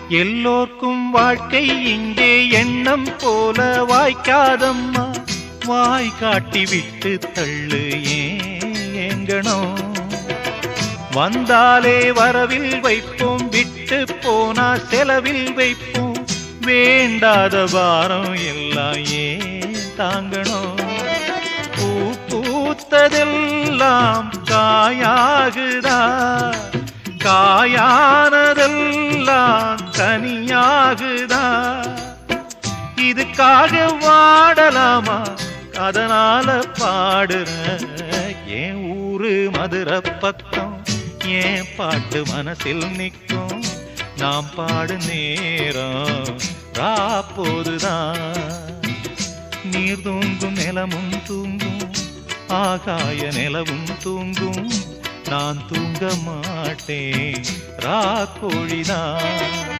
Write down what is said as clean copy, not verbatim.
எல்லோர்க்கும் வாழ்க்கை இங்கே எண்ணம் போல வாய்க்காதம்மா. வாய் காட்டி விட்டு தள்ளு ஏங்கணும். வந்தாலே வரவில் வைப்போம், விட்டு போனா செலவில் வைப்போம். வேண்டாத பாரம் எல்லாம் ஏன் தாங்கணும். பூ பூத்ததெல்லாம் காயாகுதா, காயானதெல்லாம் கனியாகுதா. இதுக்காக வாடலாமா, அதனால பாடுற. என் ஊரு மதுரை பக்கம், என் பாட்டு மனசில் நிற்கும். நாம் பாடு நேரம் ராப்போதுதான். நீர் தூங்கும் நிலமும் தூங்கும், ஆகாய நிலவும் தூங்கும். நான் தூங்க மாட்டேன், ராக்கோழிதான்.